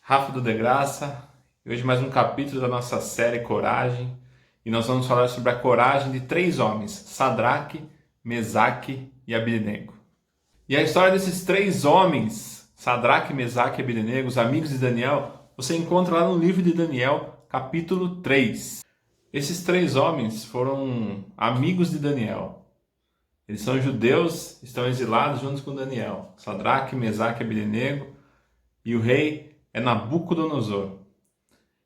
Rafa do De Graça, e hoje mais um capítulo da nossa série Coragem, e nós vamos falar sobre a coragem de três homens, Sadraque, Mesaque e Abednego. E a história desses três homens, Sadraque, Mesaque e Abednego, os amigos de Daniel, você encontra lá no livro de Daniel, capítulo 3. Esses três homens foram amigos de Daniel. Eles são judeus, estão exilados juntos com Daniel. Sadraque, Mesaque e Abednego, e o rei é Nabucodonosor.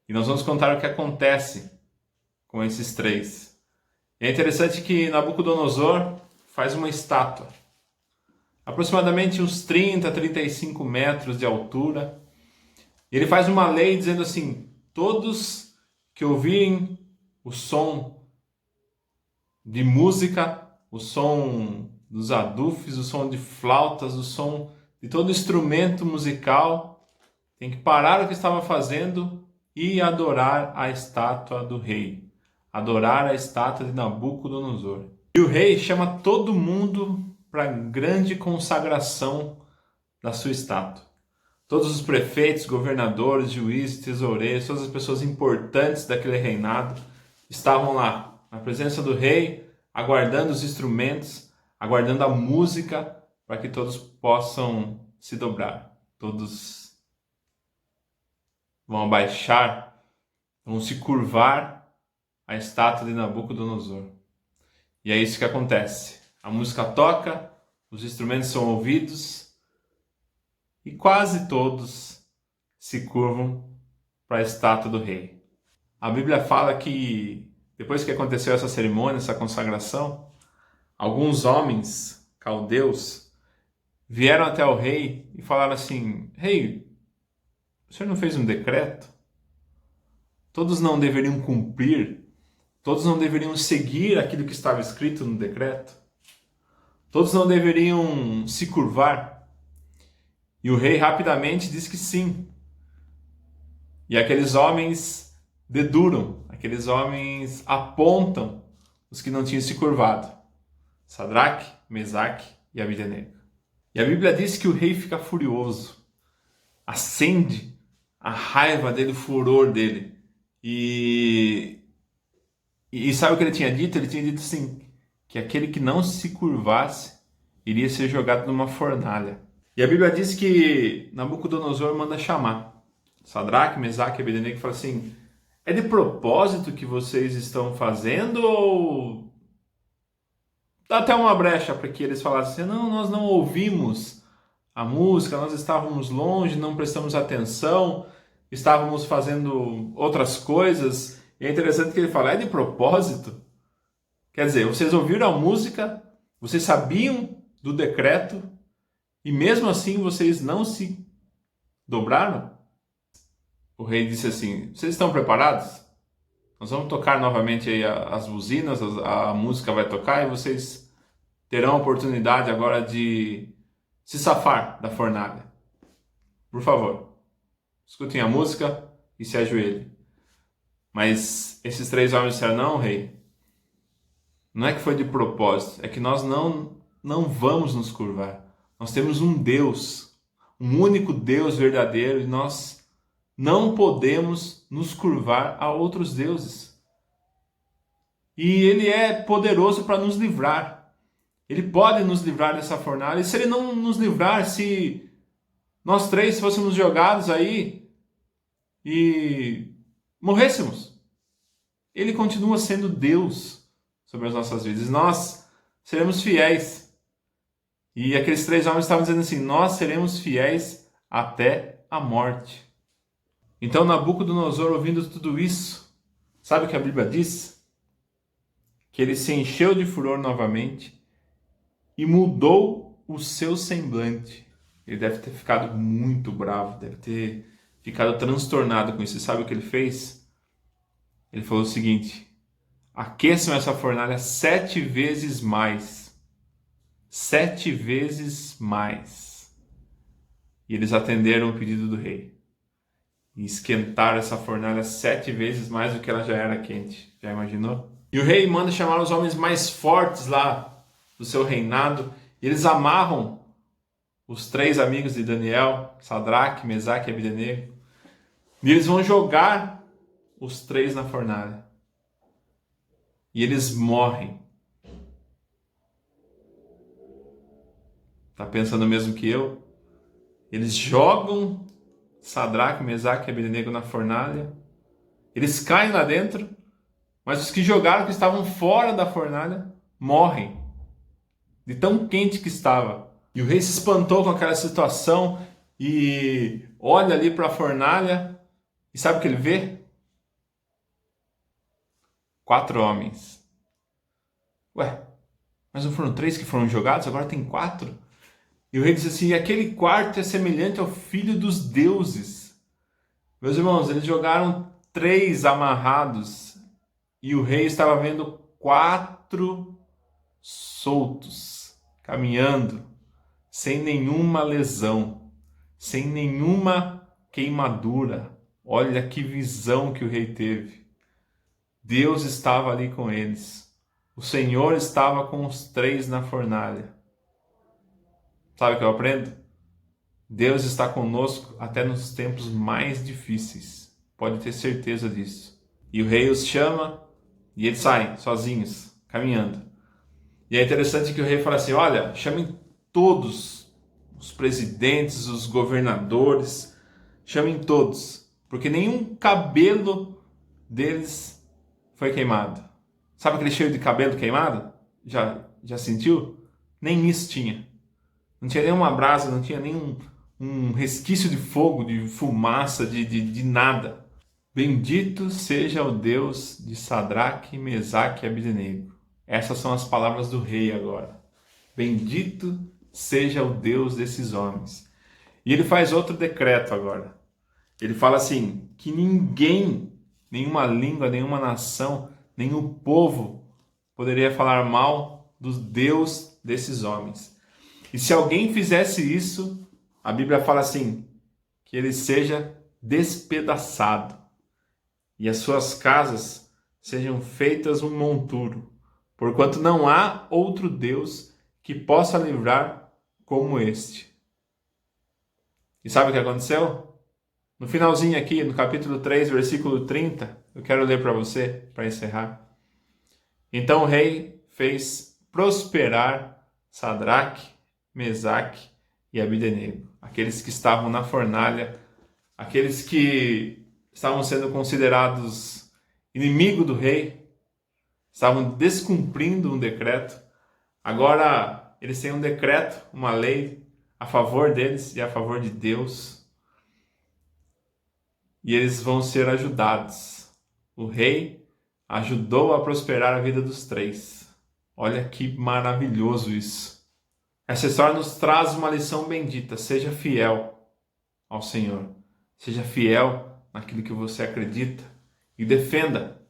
E nós vamos contar o que acontece com esses três. E é interessante que Nabucodonosor faz uma estátua, aproximadamente uns 30, 35 metros de altura. E ele faz uma lei dizendo assim: todos que ouvirem o som de música, o som dos adufes, o som de flautas, o som de todo instrumento musical, tem que parar o que estava fazendo e adorar a estátua do rei. Adorar a estátua de Nabucodonosor. E o rei chama todo mundo para a grande consagração da sua estátua. Todos os prefeitos, governadores, juízes, tesoureiros, todas as pessoas importantes daquele reinado estavam lá, na presença do rei, aguardando os instrumentos, aguardando a música, para que todos possam se dobrar. Todos vão abaixar, vão se curvar à estátua de Nabucodonosor. E é isso que acontece. A música toca, os instrumentos são ouvidos e quase todos se curvam para a estátua do rei. A Bíblia fala que depois que aconteceu essa cerimônia, essa consagração, alguns homens caldeus vieram até o rei e falaram assim: Rei, o senhor não fez um decreto? Todos não deveriam cumprir? Todos não deveriam seguir aquilo que estava escrito no decreto? Todos não deveriam se curvar? E o rei rapidamente diz que sim. E aqueles homens deduram, aqueles homens apontam os que não tinham se curvado: Sadraque, Mesaque e Abednego. E a Bíblia diz que o rei fica furioso, acende a raiva dele, o furor dele. E sabe o que ele tinha dito? Ele tinha dito assim, que aquele que não se curvasse iria ser jogado numa fornalha. E a Bíblia diz que Nabucodonosor manda chamar Sadraque, Mesaque e Abednego e fala assim: é de propósito que vocês estão fazendo ou dá até uma brecha para que eles falassem assim: não, nós não ouvimos a música, nós estávamos longe, não prestamos atenção, estávamos fazendo outras coisas. E é interessante que ele fala: é de propósito? Quer dizer, vocês ouviram a música, vocês sabiam do decreto e mesmo assim vocês não se dobraram? O rei disse assim: vocês estão preparados? Nós vamos tocar novamente aí as buzinas, a música vai tocar e vocês terão a oportunidade agora de se safar da fornalha. Por favor, escutem a música e se ajoelhem. Mas esses três homens disseram: não, rei, não é que foi de propósito, é que nós não vamos nos curvar. Nós temos um Deus, um único Deus verdadeiro, e nós não podemos nos curvar a outros deuses. E Ele é poderoso para nos livrar. Ele pode nos livrar dessa fornalha. E se Ele não nos livrar, se nós três fôssemos jogados aí e morrêssemos, Ele continua sendo Deus sobre as nossas vidas. Nós seremos fiéis. E aqueles três homens estavam dizendo assim: nós seremos fiéis até a morte. Então Nabucodonosor, ouvindo tudo isso, sabe o que a Bíblia diz? Que ele se encheu de furor novamente e mudou o seu semblante. Ele deve ter ficado muito bravo, deve ter ficado transtornado com isso. E sabe o que ele fez? Ele falou o seguinte: aqueçam essa fornalha 7 vezes mais. 7 vezes mais. E eles atenderam o pedido do rei. E esquentaram essa fornalha 7 vezes mais do que ela já era quente. Já imaginou? E o rei manda chamar os homens mais fortes lá do seu reinado. E eles amarram os três amigos de Daniel, Sadraque, Mesaque e Abednego. E eles vão jogar os 3 na fornalha. E eles morrem. Tá pensando mesmo que eu? Eles jogam Sadraque, Mesaque e Abednego na fornalha. Eles caem lá dentro, mas os que jogaram, que estavam fora da fornalha, morrem. De tão quente que estava. E o rei se espantou com aquela situação e olha ali para a fornalha e sabe o que ele vê? 4 homens. Ué, mas não foram 3 que foram jogados? Agora tem 4? E o rei disse assim: aquele quarto é semelhante ao filho dos deuses. Meus irmãos, eles jogaram 3 amarrados e o rei estava vendo 4 soltos, caminhando, sem nenhuma lesão, sem nenhuma queimadura. Olha que visão que o rei teve. Deus estava ali com eles. O Senhor estava com os 3 na fornalha. Sabe o que eu aprendo? Deus está conosco até nos tempos mais difíceis. Pode ter certeza disso. E o rei os chama e eles saem sozinhos, caminhando. E é interessante que o rei fala assim: olha, chamem todos os presidentes, os governadores, chamem todos, porque nenhum cabelo deles foi queimado. Sabe aquele cheiro de cabelo queimado? Já sentiu? Nem isso tinha. Não tinha nenhuma brasa, não tinha nenhum um resquício de fogo, de fumaça, de nada. Bendito seja o Deus de Sadraque, Mesaque e Abednego. Essas são as palavras do rei agora. Bendito seja o Deus desses homens. E ele faz outro decreto agora. Ele fala assim, que ninguém, nenhuma língua, nenhuma nação, nenhum povo poderia falar mal do Deus desses homens. E se alguém fizesse isso, a Bíblia fala assim, que ele seja despedaçado e as suas casas sejam feitas um monturo, porquanto não há outro Deus que possa livrar como este. E sabe o que aconteceu? No finalzinho aqui, no capítulo 3, versículo 30, eu quero ler para você, para encerrar. Então o rei fez prosperar Sadraque, Mesaque e Abednego, aqueles que estavam na fornalha, aqueles que estavam sendo considerados inimigo do rei, estavam descumprindo um decreto. Agora eles têm um decreto, uma lei a favor deles e a favor de Deus. E eles vão ser ajudados. O rei ajudou a prosperar a vida dos 3. Olha que maravilhoso isso. Essa história nos traz uma lição bendita. Seja fiel ao Senhor. Seja fiel naquilo que você acredita. E defenda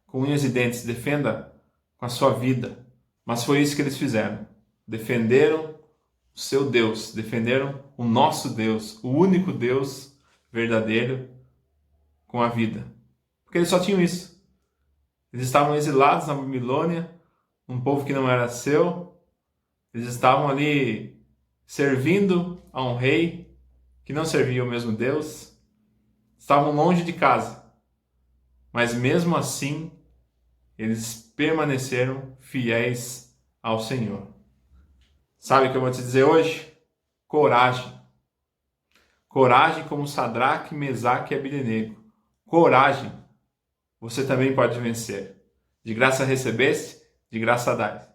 com unhas e dentes. Defenda com a sua vida. Mas foi isso que eles fizeram. Defenderam o seu Deus. Defenderam o nosso Deus. O único Deus verdadeiro com a vida. Porque eles só tinham isso. Eles estavam exilados na Babilônia. Um povo que não era seu. Eles estavam ali servindo a um rei que não servia o mesmo Deus. Estavam longe de casa. Mas mesmo assim, eles permaneceram fiéis ao Senhor. Sabe o que eu vou te dizer hoje? Coragem. Coragem como Sadraque, Mesaque e Abednego. Coragem. Você também pode vencer. De graça recebeste, de graça dai.